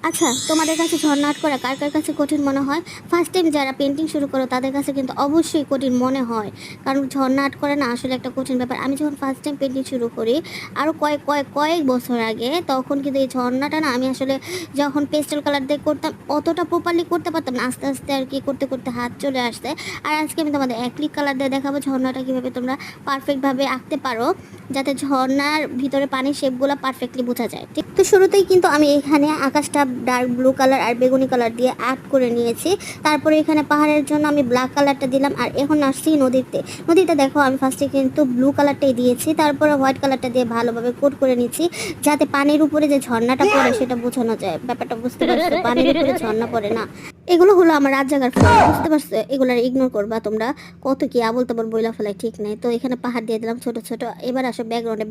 আচ্ছা, তোমাদের কাছে ঝর্ণা আর্ট করা কার কার কাছে কঠিন মনে হয়? ফার্স্ট টাইম যারা পেন্টিং শুরু করো তাদের কাছে কিন্তু অবশ্যই কঠিন মনে হয়, কারণ ঝর্ণা আর্ট করা না আসলে একটা কঠিন ব্যাপার। আমি যখন ফার্স্ট টাইম পেন্টিং শুরু করি আরও কয়েক কয়েক কয়েক বছর আগে, তখন কিন্তু এই ঝর্ণাটা না আমি আসলে যখন পেস্টেল কালার দিয়ে করতাম অতটা প্রপারলি করতে পারতাম না, আস্তে আস্তে আর কি করতে করতে হাত চলে আসছে। আর আজকে আমি তোমাদের অ্যাক্রিলিক কালার দিয়ে দেখাবো ঝর্ণাটা কীভাবে তোমরা পারফেক্টভাবে আঁকতে পারো, যাতে ঝর্ণার ভিতরে পানির শেপগুলো পারফেক্টলি বোঝা যায়। ঠিক তো শুরুতেই কিন্তু আমি এখানে আকাশটা ডার্ক ব্লু কালার আর বেগুনি কালার দিয়ে আর্ট করে নিয়েছি। তারপরে এখানে পাহাড়ের জন্য আমি ব্ল্যাক কালারটা দিলাম, আর এখন আসছি নদীতে দেখো আমি ফার্স্টে কিন্তু ব্লু কালারটাই দিয়েছি, তারপরে হোয়াইট কালারটা দিয়ে ভালোভাবে কোট করে নিচ্ছি, যাতে পানির উপরে যে ঝর্ণাটা পড়ে সেটা বোঝানো যায়। ব্যাপারটা বুঝতে পারছো? পানির উপরে ঝর্ণা পড়ে না। এগুলো হলো আমার রাত জাগার ফল, বুঝতে পারছো? এগুলো ইগনোর করবা তোমরা, কত কি আবল তাবল বইলা ফেলাই ঠিক নেই। তো এখানে পাহাড় দিয়ে দিলাম ছোট ছোট। এবার আসো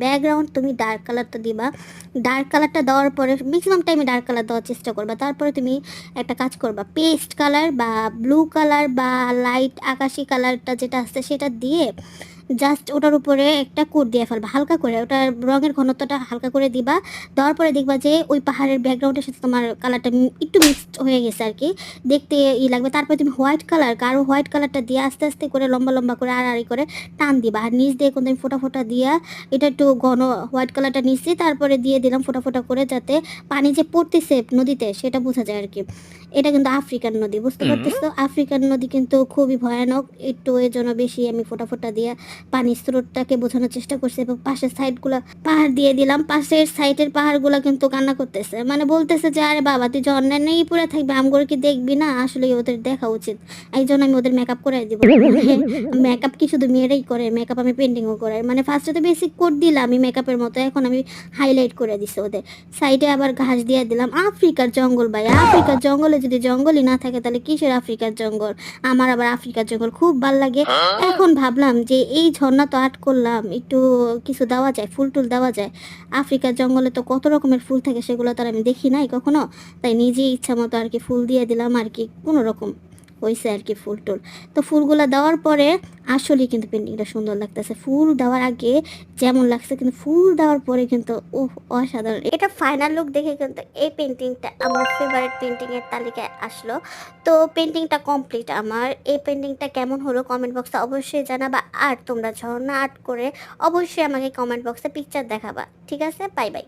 ব্যাকগ্রাউন্ড তুমি ডার্ক কালারটা দিবা। ডার্ক কালারটা দেওয়ার পরে ম্যাক্সিমাম টাইমে ডার্ক কালার দেওয়ার চেষ্টা করবা। তারপরে তুমি একটা কাজ করবা, পেস্ট কালার বা ব্লু কালার বা লাইট আকাশি কালারটা যেটা আসছে সেটা দিয়ে জাস্ট ওটার উপরে একটা কোট দিয়ে ফেলবা হালকা করে, ওটার রঙের ঘনত্বটা হালকা করে দিবা। দেওয়ার পরে দেখবা যে ওই পাহাড়ের ব্যাকগ্রাউন্ডের সাথে তোমার কালারটা একটু মিক্সড হয়ে গেছে আর কি, দেখতে লাগবে। তারপরে তুমি হোয়াইট কালার গাঢ় হোয়াইট কালারটা দিয়ে আস্তে আস্তে করে লম্বা লম্বা করে আড়াআড়ি করে টান দিবা, আর নিচ দিয়ে কোন ফোটা ফোটা দিয়া এটা একটু ঘন হোয়াইট কালারটা নিচ্ছি, তারপরে দিয়ে দিলাম ফোটা ফোটা করে, যাতে পানি যে পড়তেছে নদীতে সেটা বোঝা যায় আর কি। এটা কিন্তু আফ্রিকান নদী, বুঝতে পারতেছো? আফ্রিকান নদী কিন্তু খুবই ভয়ানক, একটু এর জন্য বেশি আমি ফোটা ফোটা দিয়ে পানির স্রোতটাকে বোঝানোর চেষ্টা করছি। এবং পাশের সাইডগুলো পাহাড় দিয়ে দিলাম, পাশের সাইডের পাহাড়গুলো কিন্তু কান্না করতেছে, মানে বলতেছে যে আরে বাবা তুই ঝর্ণা নেই পুরে থাকবে, আমগুলো কি দেখবি না? আসলে ওদের দেখা উচিত, এই জন্য আমি ওদের মেকআপ করে দিব। মেকআপ কি শুধু মেয়েরাই করে? মেকআপ আমি পেন্টিংও করে, মানে ফার্স্টে তো বেসিক কোড দিলাম আমি মেকআপের মতো, এখন আমি হাইলাইট করে দিছি ওদের। সাইডে আবার ঘাস দিয়ে দিলাম। আফ্রিকার জঙ্গল ভাই, আফ্রিকার জঙ্গলে যদি জঙ্গলই না থাকে তাহলে কিসের আফ্রিকার জঙ্গল? আমার আবার আফ্রিকার জঙ্গল খুব ভাল লাগে। এখন ভাবলাম যে এই ঝর্ণা তো আর্ট করলাম, একটু কিছু দেওয়া যায়, ফুল টুল দেওয়া যায়। আফ্রিকার জঙ্গলে তো কত রকমের ফুল থাকে, সেগুলো তো আর আমি দেখি নাই কখনো, তাই নিজেই ইচ্ছা মতো আর কি ফুল দিয়ে দিলাম আর কি, কোনো রকম হয়েছে আর কি ফুল টুল। তো ফুলগুলো দেওয়ার পরে আসলেই কিন্তু পেন্টিংটা সুন্দর লাগতেছে। ফুল দেওয়ার আগে যেমন লাগছে, কিন্তু ফুল দেওয়ার পরে কিন্তু অসাধারণ। এটা ফাইনাল লুক দেখে কিন্তু এই পেন্টিংটা আমার ফেভারিট পেন্টিংয়ের তালিকায় আসলো। তো পেন্টিংটা কমপ্লিট আমার। এই পেন্টিংটা কেমন হলো কমেন্ট বক্সে অবশ্যই জানাবা, আর তোমরা ঝর্ণা আর্ট করে অবশ্যই আমাকে কমেন্ট বক্সে পিকচার দেখাবা। ঠিক আছে, বাই বাই।